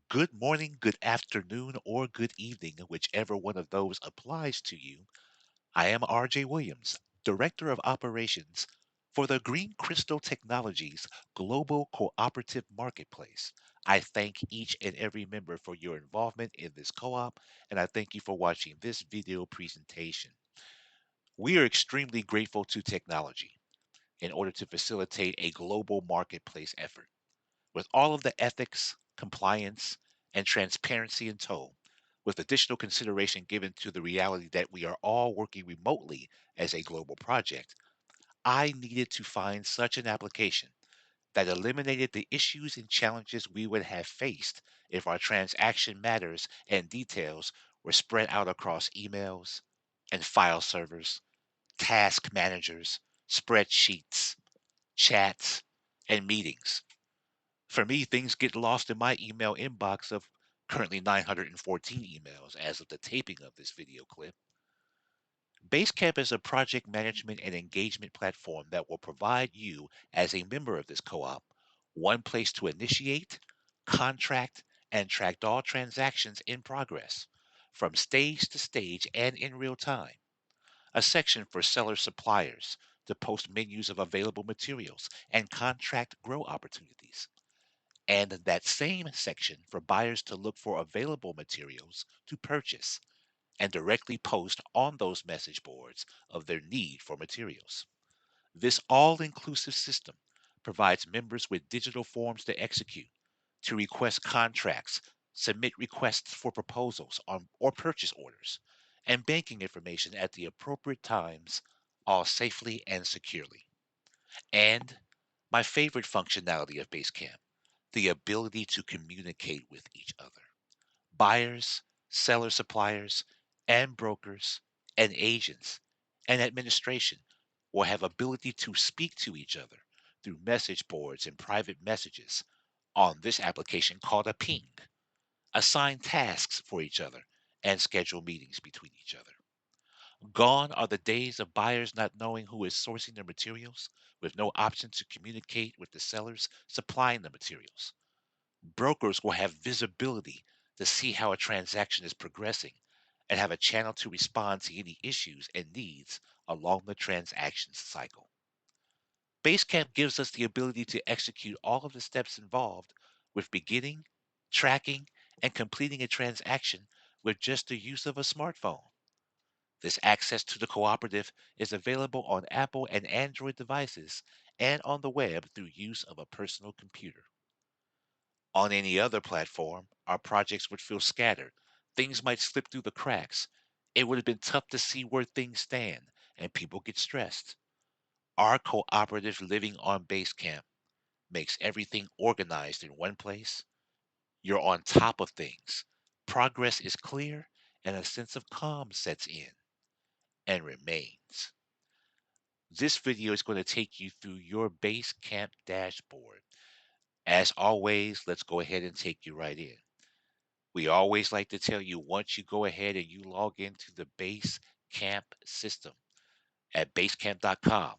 Good morning, good afternoon, or good evening, whichever one of those applies to you. I am RJ Williams, Director of Operations for the Green Crystal Technologies Global Cooperative Marketplace. I thank each and every member for your involvement in this co op, and I thank you for watching this video presentation. We are extremely grateful to technology in order to facilitate a global marketplace effort. With all of the ethics, compliance, and transparency in tow, with additional consideration given to the reality that we are all working remotely as a global project, I needed to find such an application that eliminated the issues and challenges we would have faced if our transaction matters and details were spread out across emails and file servers, task managers, spreadsheets, chats, and meetings. For me, things get lost in my email inbox of currently 914 emails as of the taping of this video clip. Basecamp is a project management and engagement platform that will provide you, as a member of this co op, one place to initiate, contract, and track all transactions in progress, from stage to stage and in real time. A section for seller suppliers to post menus of available materials and contract grow opportunities, and that same section for buyers to look for available materials to purchase and directly post on those message boards of their need for materials. This all inclusive system provides members with digital forms to execute, to request contracts, submit requests for proposals on, or purchase orders, and banking information at the appropriate times, all safely and securely. And my favorite functionality of Basecamp, the ability to communicate with each other. Buyers, seller suppliers, and brokers, and agents, and administration will have ability to speak to each other through message boards and private messages on this application called a ping, assign tasks for each other, and schedule meetings between each other. Gone are the days of buyers not knowing who is sourcing their materials, with no option to communicate with the sellers supplying the materials. Brokers will have visibility to see how a transaction is progressing and have a channel to respond to any issues and needs along the transaction cycle. Basecamp gives us the ability to execute all of the steps involved with beginning, tracking, and completing a transaction with just the use of a smartphone. This access to the cooperative is available on Apple and Android devices and on the web through use of a personal computer. On any other platform, our projects would feel scattered. Things might slip through the cracks. It would have been tough to see where things stand, and people get stressed. Our cooperative living on Basecamp makes everything organized in one place. You're on top of things. Progress is clear, and a sense of calm sets in and remains. This video is going to take you through your Basecamp dashboard. As always, let's go ahead and take you right in. We always like to tell you, once you go ahead and you log into the Basecamp system at basecamp.com,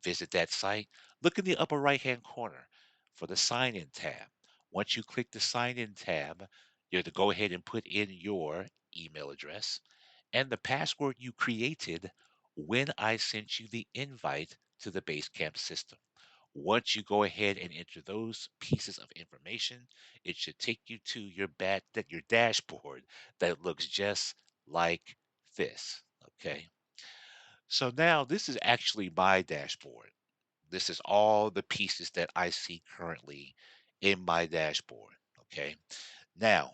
visit that site. Look in the upper right hand corner for the sign in tab. Once you click the sign in tab, you have to go ahead and put in your email address and the password you created when I sent you the invite to the Basecamp system. Once you go ahead and enter those pieces of information, it should take you to your dashboard that looks just like this. Okay. So now this is actually my dashboard. This is all the pieces that I see currently in my dashboard. Okay. Now,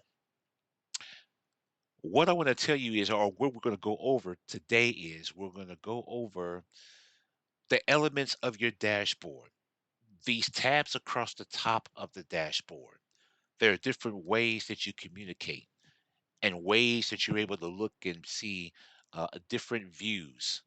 what I want to tell you is, or what we're going to go over today is, we're going to go over the elements of your dashboard. These tabs across the top of the dashboard. There are different ways that you communicate and ways that you're able to look and see different views,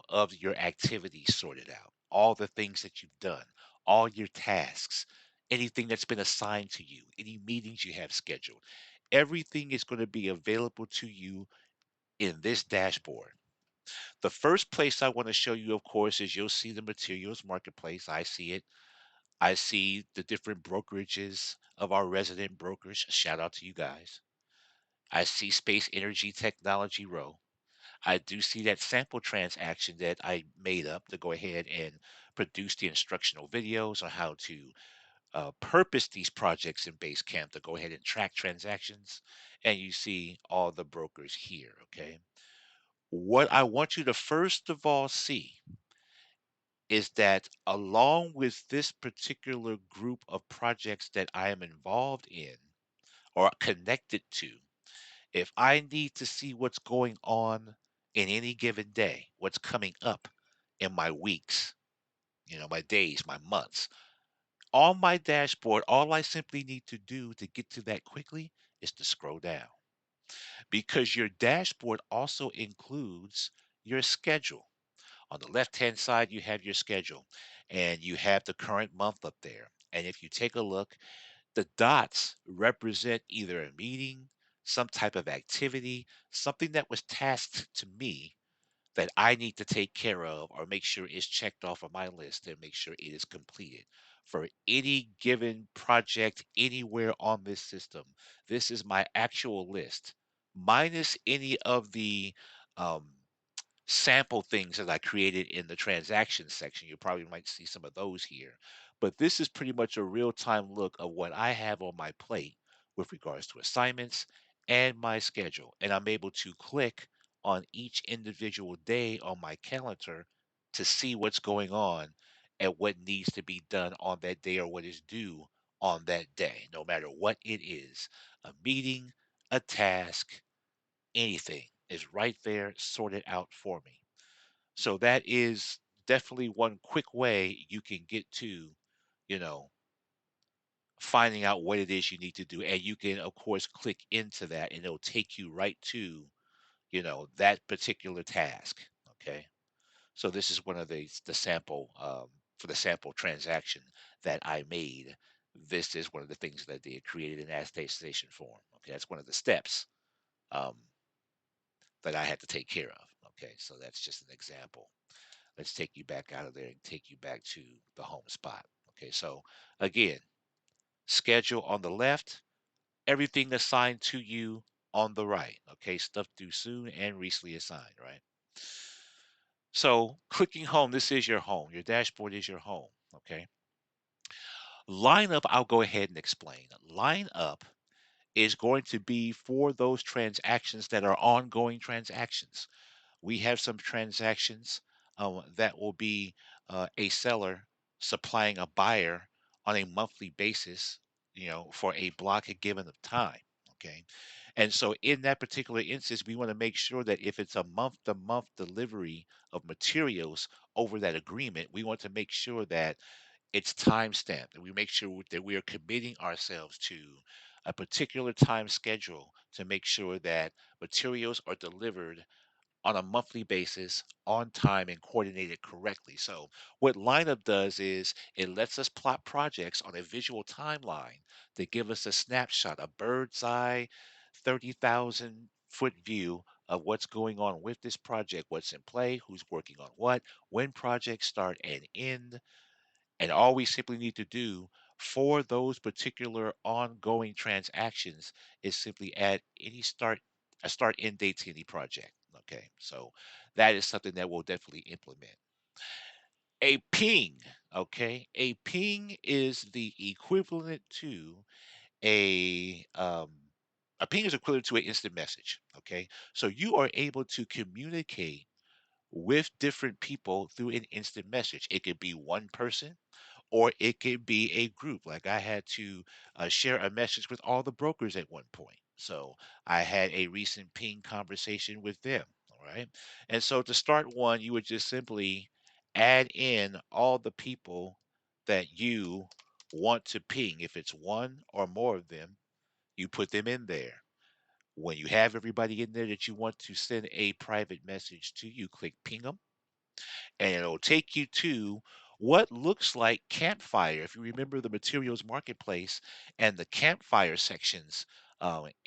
of your activities sorted out, all the things that you've done, all your tasks, anything that's been assigned to you, any meetings you have scheduled. Everything is going to be available to you in this dashboard. The first place I want to show you, of course, is you'll see the materials marketplace. I see it. I see the different brokerages of our resident brokers. Shout out to you guys. I see Space Energy Technology Row. I do see that sample transaction that I made up to go ahead and produce the instructional videos on how to purpose these projects in Basecamp to go ahead and track transactions. And you see all the brokers here. Okay. What I want you to first of all see is that along with this particular group of projects that I am involved in or connected to, if I need to see what's going on in any given day, what's coming up in my weeks, my days, my months, on my dashboard, all I simply need to do to get to that quickly is to scroll down because your dashboard also includes your schedule. On the left hand side, you have your schedule and you have the current month up there. And if you take a look, the dots represent either a meeting, some type of activity, something that was tasked to me that I need to take care of or make sure is checked off of my list and make sure it is completed for any given project anywhere on this system. This is my actual list, minus any of the um, sample things that I created in the transactions section. You probably might see some of those here. But this is pretty much a real time look of what I have on my plate with regards to assignments and my schedule. And I'm able to click on each individual day on my calendar to see what's going on and what needs to be done on that day or what is due on that day, no matter what it is, a meeting, a task, anything is right there sorted out for me. So that is definitely one quick way you can get to, you know, finding out what it is you need to do. And you can, of course, click into that and it'll take you right to, that particular task. Okay. So this is one of the sample for the sample transaction that I made. This is one of the things that I did, created an attestation form. Okay, that's one of the steps um, that I had to take care of. Okay, so that's just an example. Let's take you back out of there and take you back to the home spot. Okay, so again, schedule on the left, everything assigned to you on the right. Okay, stuff due soon and recently assigned, right? So clicking home, this is your home. Your dashboard is your home. Okay. Line up, I'll go ahead and explain. Line up is going to be for those transactions that are ongoing transactions. We have some transactions that will be a seller supplying a buyer on a monthly basis, for a block given of time. Okay. And so in that particular instance, we want to make sure that if it's a month to month delivery of materials over that agreement, we want to make sure that it's time stamped and we make sure that we are committing ourselves to a particular time schedule to make sure that materials are delivered on a monthly basis on time and coordinated correctly. So what lineup does is it lets us plot projects on a visual timeline that give us a snapshot, a bird's eye, 30,000-foot view of what's going on with this project, what's in play, who's working on what, when projects start and end, and all we simply need to do for those particular ongoing transactions is simply add a start end date to any project. Okay. So that is something that we'll definitely implement. A ping. Okay. A ping is the equivalent to a ping is equivalent to an instant message. Okay. So you are able to communicate with different people through an instant message. It could be one person or it could be a group. Like I had to share a message with all the brokers at one point. So I had a recent ping conversation with them. All right. And so to start one, you would just simply add in all the people that you want to ping. If it's one or more of them, you put them in there. When you have everybody in there that you want to send a private message to, you click ping them and it'll take you to what looks like campfire. If you remember the materials marketplace and the campfire sections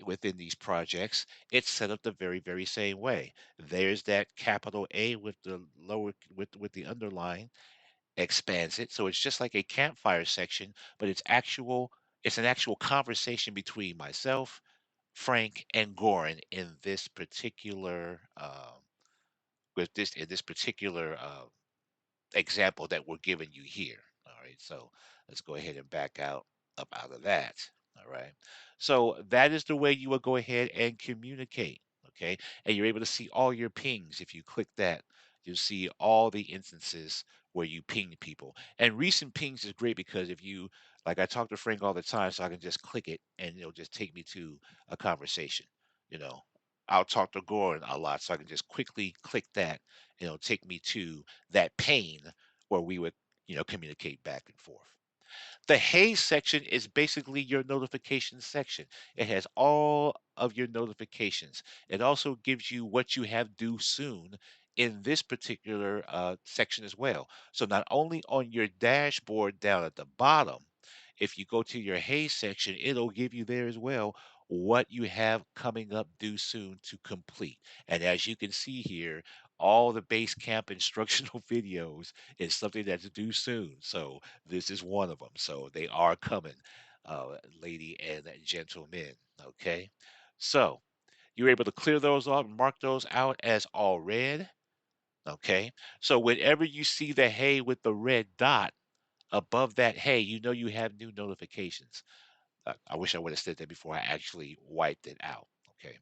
within these projects, it's set up the very, very same way. There's that capital A with the lower with the underline, expands it. So it's just like a campfire section, but it's an actual conversation between myself, Frank, and Goran in this particular with this in this particular example that we're giving you here. All right, so let's go ahead and back out of that. All right, so that is the way you will go ahead and communicate. Okay, and you're able to see all your pings. If you click that, you'll see all the instances where you ping people. And recent pings is great because if you like, I talk to Frank all the time, so I can just click it and it'll just take me to a conversation. You know, I'll talk to Goran a lot, so I can just quickly click that and it'll take me to that pane where we would, communicate back and forth. The Hey section is basically your notification section. It has all of your notifications. It also gives you what you have due soon in this particular section as well. So not only on your dashboard down at the bottom, if you go to your Hey section, it'll give you there as well what you have coming up due soon to complete. And as you can see here, all the Basecamp instructional videos is something that's due soon. So this is one of them. So they are coming, lady and gentlemen. Okay. So you're able to clear those off, mark those out as all red. Okay. So whenever you see the hey with the red dot above that hey, you know you have new notifications. I wish I would have said that before I actually wiped it out. Okay.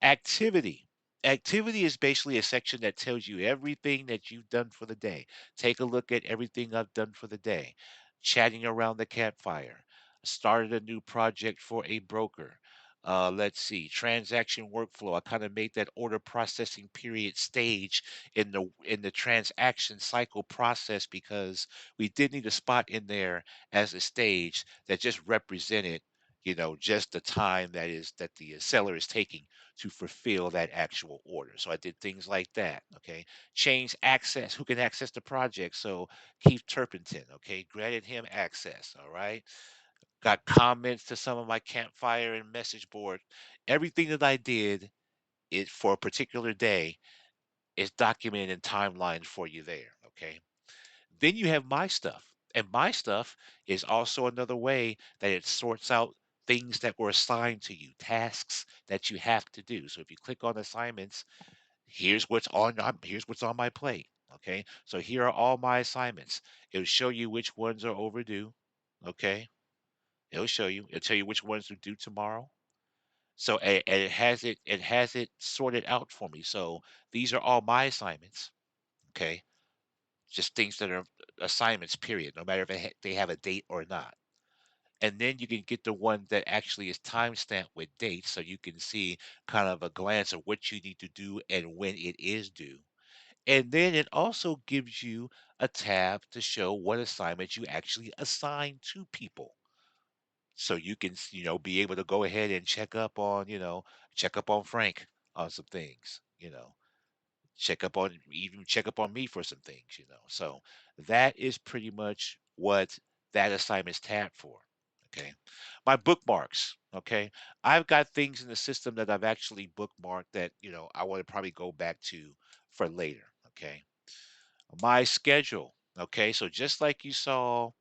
Activity. Activity is basically a section that tells you everything that you've done for the day. Take a look at everything I've done for the day. Chatting around the campfire. Started a new project for a broker. Let's see, transaction workflow. I kind of made that order processing period stage in the transaction cycle process because we did need a spot in there as a stage that just represented, just the time that the seller is taking to fulfill that actual order. So I did things like that. Okay. Change access, who can access the project. So Keith Turpinton, okay, granted him access. All right. Got comments to some of my campfire and message board. Everything that I did it for a particular day is documented in timeline for you there. Okay. Then you have my stuff. And my stuff is also another way that it sorts out things that were assigned to you, tasks that you have to do. So if you click on assignments, here's what's on my plate. Okay. So here are all my assignments. It'll show you which ones are overdue. Okay. It'll show you. It'll tell you which ones are due tomorrow. So and it has it sorted out for me. So these are all my assignments. Okay. Just things that are assignments, period, no matter if they have a date or not. And then you can get the one that actually is timestamped with dates so you can see kind of a glance of what you need to do and when it is due. And then it also gives you a tab to show what assignments you actually assign to people. So you can, be able to go ahead and check up on Frank on some things, check up on me for some things. So that is pretty much what that assignment's tab for. Okay. My bookmarks. Okay. I've got things in the system that I've actually bookmarked that, I want to probably go back to for later. Okay. My schedule. Okay. So just like you saw, let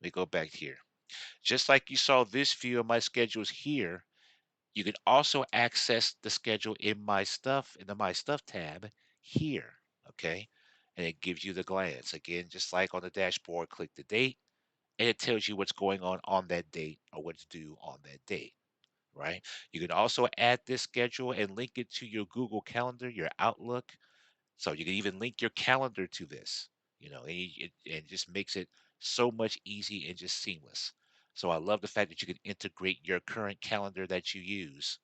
me go back here. Just like you saw this view of my schedules here, you can also access the schedule in the My Stuff tab here, okay? And it gives you the glance. Again, just like on the dashboard, click the date, and it tells you what's going on that date or what's due on that date, right? You can also add this schedule and link it to your Google Calendar, your Outlook. So you can even link your calendar to this, it just makes it so much easy and just seamless. So I love the fact that you can integrate your current calendar that you use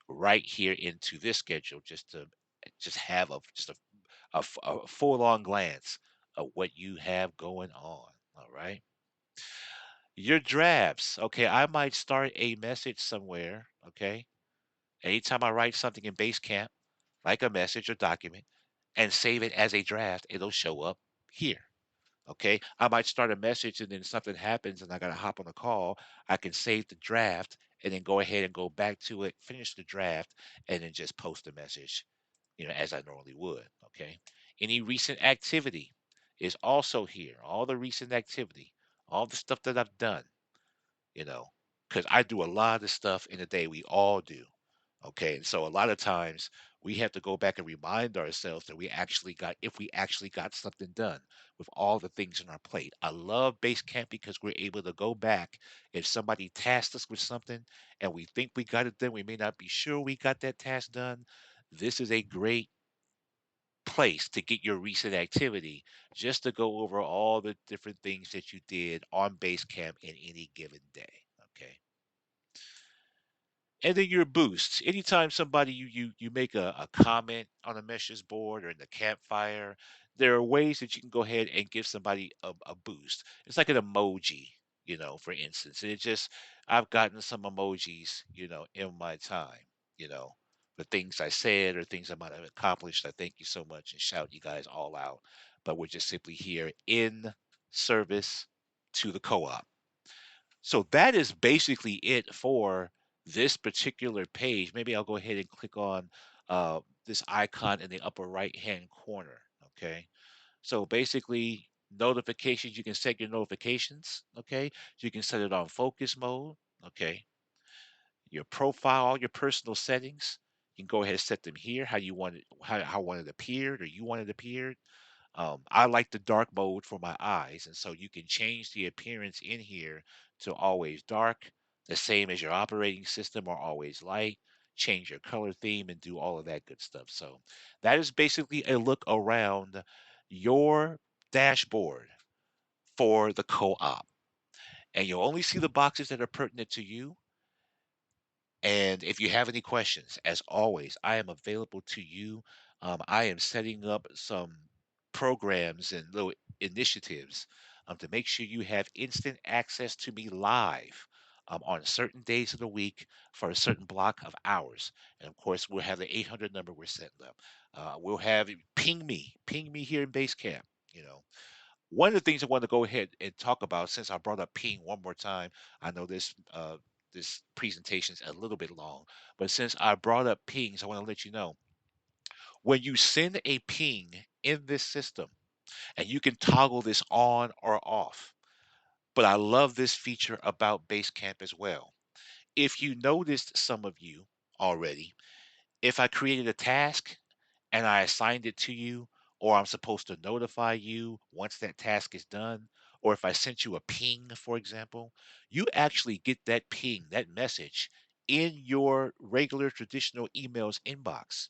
right here into this schedule just to just have a full on glance of what you have going on. All right. Your drafts. Okay. I might start a message somewhere. Okay. Anytime I write something in Basecamp, like a message or document, and save it as a draft, it'll show up here. Okay. I might start a message and then something happens and I got to hop on a call. I can save the draft and then go ahead and go back to it, finish the draft, and then just post the message, as I normally would. Okay. Any recent activity. is also here. All the recent activity, all the stuff that I've done, you know, because I do a lot of stuff in a day. We all do. Okay. And so a lot of times we have to go back and remind ourselves that if we actually got something done with all the things on our plate. I love Basecamp because we're able to go back. If somebody tasked us with something and we think we got it done, we may not be sure we got that task done. This is a great place to get your recent activity just to go over all the different things that you did on Basecamp in any given day. Okay. And then your boosts. Anytime somebody you make a comment on a message board or in the campfire, there are ways that you can go ahead and give somebody a boost. It's like an emoji, for instance. And it just I've gotten some emojis, in my time, you know, for things I said or things I might have accomplished. I thank you so much and shout you guys all out. But we're just simply here in service to the co-op. So that is basically it for this particular page. Maybe I'll go ahead and click on this icon in the upper right hand corner. Okay. So basically, notifications, you can set your notifications. Okay. So you can set it on focus mode. Okay. Your profile, all your personal settings. You can go ahead and set them here, how you want it, how one it appeared or you want it appeared. I like the dark mode for my eyes, and so you can change the appearance in here to always dark, the same as your operating system, or always light. Change your color theme and do all of that good stuff. So that is basically a look around your dashboard for the co-op. And you'll only see the boxes that are pertinent to you. And if you have any questions, as always, I am available to you. I am setting up some programs and little initiatives to make sure you have instant access to me live on certain days of the week for a certain block of hours. And of course, we'll have the 800 number we're setting up. We'll have ping me here in Basecamp. You know, one of the things I want to go ahead and talk about, since I brought up ping one more time, I know this presentation is a little bit long, but since I brought up pings, I want to let you know when you send a ping in this system, and you can toggle this on or off. But I love this feature about Basecamp as well. If you noticed, some of you already, if I created a task and I assigned it to you, or I'm supposed to notify you once that task is done, or if I sent you a ping, for example, you actually get that ping, that message in your regular traditional emails inbox.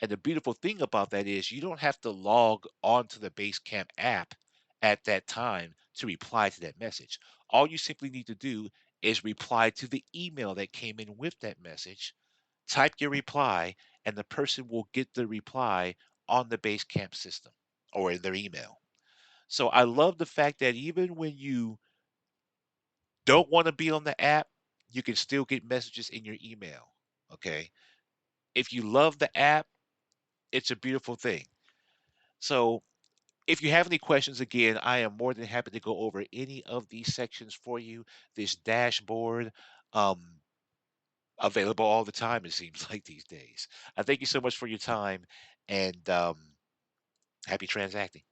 And the beautiful thing about that is you don't have to log onto the Basecamp app at that time to reply to that message. All you simply need to do is reply to the email that came in with that message, type your reply, and the person will get the reply on the Basecamp system or in their email. So I love the fact that even when you don't want to be on the app, you can still get messages in your email. Okay. If you love the app, it's a beautiful thing. So if you have any questions, again, I am more than happy to go over any of these sections for you. This dashboard, um, available all the time, it seems like these days. I thank you so much for your time and happy transacting.